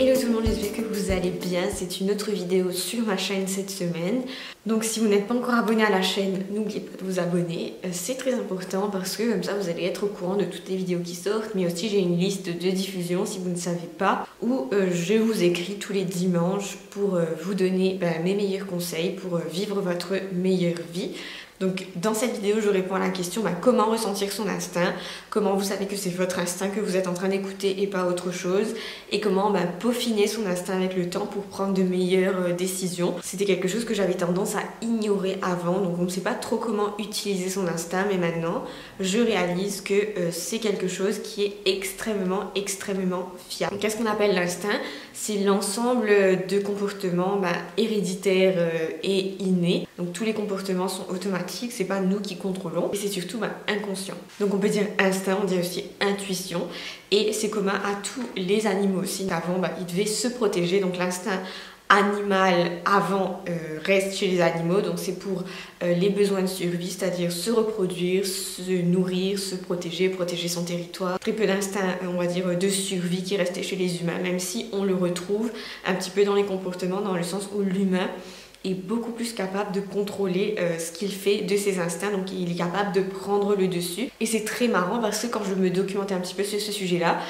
Hello tout le monde, j'espère que vous allez bien. C'est une autre vidéo sur ma chaîne cette semaine. Donc si vous n'êtes pas encore abonné à la chaîne, n'oubliez pas de vous abonner. C'est très important parce que comme ça vous allez être au courant de toutes les vidéos qui sortent. Mais aussi j'ai une liste de diffusion si vous ne savez pas, où je vous écris tous les dimanches pour vous donner mes meilleurs conseils pour vivre votre meilleure vie. Donc dans cette vidéo je réponds à la question comment ressentir son instinct, comment vous savez que c'est votre instinct que vous êtes en train d'écouter et pas autre chose, et comment peaufiner son instinct avec le temps pour prendre de meilleures décisions. C'était quelque chose que j'avais tendance à ignorer avant, donc on ne sait pas trop comment utiliser son instinct, mais maintenant je réalise que c'est quelque chose qui est extrêmement fiable. Qu'est-ce qu'on appelle l'instinct? C'est l'ensemble de comportements héréditaires et innés, donc tous les comportements sont automatiques. C'est pas nous qui contrôlons et c'est surtout inconscient. Donc on peut dire instinct, on dit aussi intuition, et c'est commun à tous les animaux aussi. Avant ils devaient se protéger, donc l'instinct animal avant reste chez les animaux, donc c'est pour les besoins de survie, c'est-à-dire se reproduire, se nourrir, se protéger, protéger son territoire. Très peu d'instinct, on va dire, de survie qui restait chez les humains, même si on le retrouve un petit peu dans les comportements, dans le sens où l'humain est beaucoup plus capable de contrôler ce qu'il fait de ses instincts, donc il est capable de prendre le dessus. Et c'est très marrant parce que quand je me documentais un petit peu sur ce sujet-là,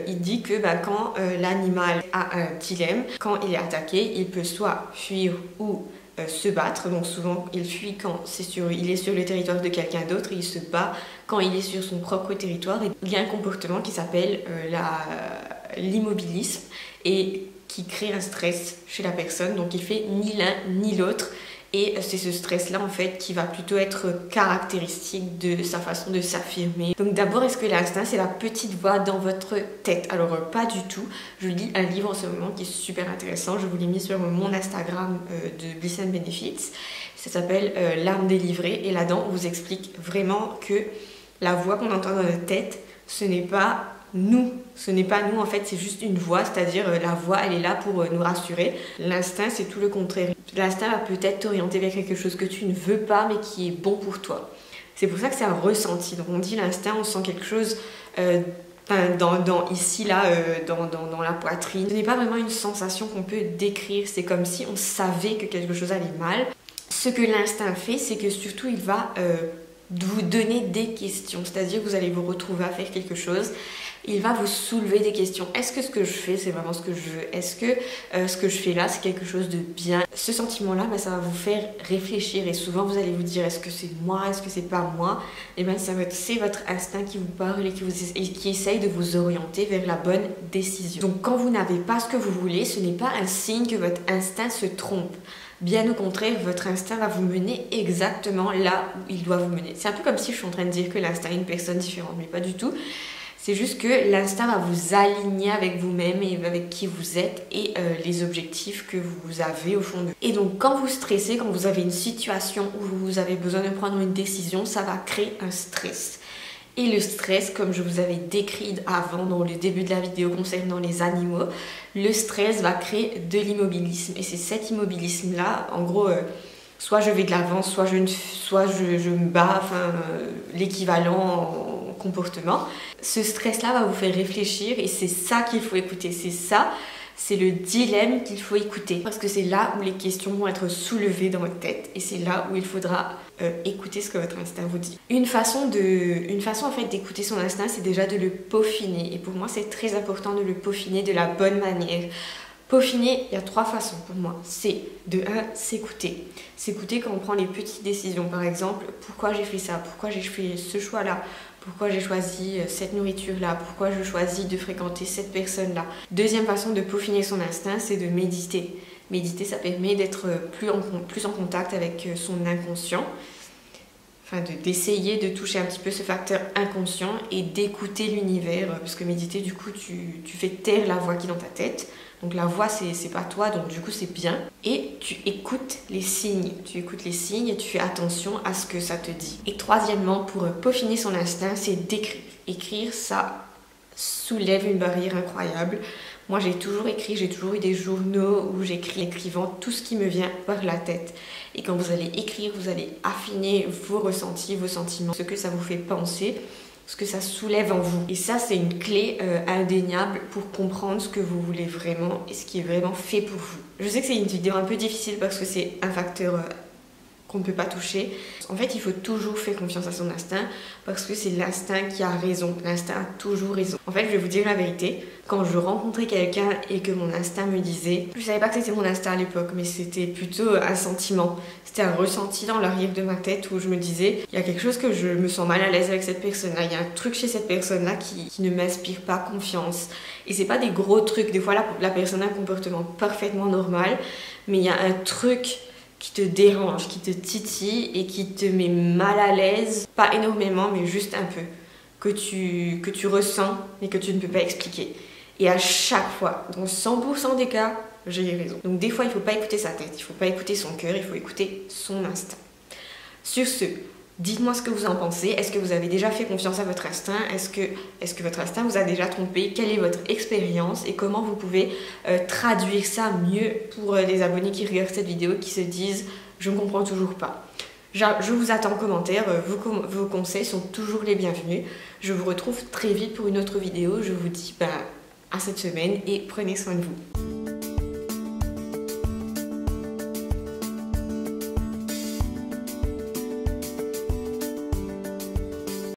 il dit que quand l'animal a un dilemme, quand il est attaqué, il peut soit fuir ou se battre. Donc souvent il fuit quand il est sur le territoire de quelqu'un d'autre, et il se bat quand il est sur son propre territoire. Et il y a un comportement qui s'appelle l'immobilisme et qui crée un stress chez la personne, donc il fait ni l'un ni l'autre, et c'est ce stress là en fait qui va plutôt être caractéristique de sa façon de s'affirmer. Donc d'abord, est-ce que l'instinct c'est la petite voix dans votre tête? Alors pas du tout. Je lis un livre en ce moment qui est super intéressant, je vous l'ai mis sur mon Instagram de Bliss & Benefits, ça s'appelle L'âme délivrée, et là-dedans on vous explique vraiment que la voix qu'on entend dans notre tête, ce n'est pas nous, en fait, c'est juste une voix, c'est-à-dire la voix elle est là pour nous rassurer. L'instinct c'est tout le contraire. L'instinct va peut-être t'orienter vers quelque chose que tu ne veux pas mais qui est bon pour toi. C'est pour ça que c'est un ressenti. Donc on dit l'instinct, on sent quelque chose dans la poitrine. Ce n'est pas vraiment une sensation qu'on peut décrire, c'est comme si on savait que quelque chose allait mal. Ce que l'instinct fait, c'est que surtout il va vous donner des questions, c'est-à-dire que vous allez vous retrouver à faire quelque chose, il va vous soulever des questions. Est-ce que ce que je fais c'est vraiment ce que je veux? Est-ce que ce que je fais là c'est quelque chose de bien? Ce sentiment là ça va vous faire réfléchir, et souvent vous allez vous dire est-ce que c'est moi, est-ce que c'est pas moi? Et c'est votre instinct qui vous parle et qui essaye de vous orienter vers la bonne décision. Donc quand vous n'avez pas ce que vous voulez, ce n'est pas un signe que votre instinct se trompe. Bien au contraire, votre instinct va vous mener exactement là où il doit vous mener. C'est un peu comme si je suis en train de dire que l'instinct est une personne différente, mais pas du tout. C'est juste que l'instinct va vous aligner avec vous-même et avec qui vous êtes et les objectifs que vous avez au fond de vous. Et donc quand vous stressez, quand vous avez une situation où vous avez besoin de prendre une décision, ça va créer un stress. Et le stress, comme je vous avais décrit avant dans le début de la vidéo concernant les animaux, le stress va créer de l'immobilisme. Et c'est cet immobilisme-là, en gros, soit je vais de l'avant, soit je me bats, l'équivalent en comportement. Ce stress-là va vous faire réfléchir, et c'est ça qu'il faut écouter, c'est le dilemme qu'il faut écouter, parce que c'est là où les questions vont être soulevées dans votre tête, et c'est là où il faudra écouter ce que votre instinct vous dit. Une façon en fait d'écouter son instinct, c'est déjà de le peaufiner, et pour moi c'est très important de le peaufiner de la bonne manière. Peaufiner, il y a 3 façons pour moi. C'est de 1, s'écouter. S'écouter quand on prend les petites décisions. Par exemple, pourquoi j'ai fait ça? Pourquoi j'ai fait ce choix-là? Pourquoi j'ai choisi cette nourriture-là? Pourquoi je choisis de fréquenter cette personne-là? Deuxième façon de peaufiner son instinct, c'est de méditer. Méditer, ça permet d'être plus en contact avec son inconscient. Enfin, d'essayer de toucher un petit peu ce facteur inconscient et d'écouter l'univers. Parce que méditer, du coup, tu fais taire la voix qui est dans ta tête. Donc la voix, c'est pas toi, donc du coup c'est bien. Et tu écoutes les signes. Tu écoutes les signes et tu fais attention à ce que ça te dit. Et troisièmement, pour peaufiner son instinct, c'est d'écrire. Écrire, ça soulève une barrière incroyable. Moi j'ai toujours écrit, j'ai toujours eu des journaux où j'écris écrivant tout ce qui me vient par la tête. Et quand vous allez écrire, vous allez affiner vos ressentis, vos sentiments, ce que ça vous fait penser. ce que ça soulève en vous. Et ça, c'est une clé indéniable pour comprendre ce que vous voulez vraiment et ce qui est vraiment fait pour vous. Je sais que c'est une vidéo un peu difficile parce que c'est un facteur qu'on ne peut pas toucher. En fait, il faut toujours faire confiance à son instinct parce que c'est l'instinct qui a raison. L'instinct a toujours raison. En fait, je vais vous dire la vérité. Quand je rencontrais quelqu'un et que mon instinct me disait... Je savais pas que c'était mon instinct à l'époque, mais c'était plutôt un sentiment. C'était un ressenti dans l'arrière de ma tête où je me disais il y a quelque chose que je me sens mal à l'aise avec cette personne-là. Il y a un truc chez cette personne-là qui ne m'inspire pas confiance. Et c'est pas des gros trucs. Des fois, la personne a un comportement parfaitement normal, mais il y a un truc qui te dérange, qui te titille et qui te met mal à l'aise, pas énormément mais juste un peu, que tu ressens mais que tu ne peux pas expliquer. Et à chaque fois, dans 100% des cas, j'ai raison. Donc des fois il ne faut pas écouter sa tête, il ne faut pas écouter son cœur, il faut écouter son instinct. Sur ce, dites-moi ce que vous en pensez. Est-ce que vous avez déjà fait confiance à votre instinct? Est-ce que votre instinct vous a déjà trompé? Quelle est votre expérience? Et comment vous pouvez traduire ça mieux pour les abonnés qui regardent cette vidéo, qui se disent « je ne comprends toujours pas ». Je vous attends en commentaire, vos conseils sont toujours les bienvenus. Je vous retrouve très vite pour une autre vidéo. Je vous dis à cette semaine et prenez soin de vous.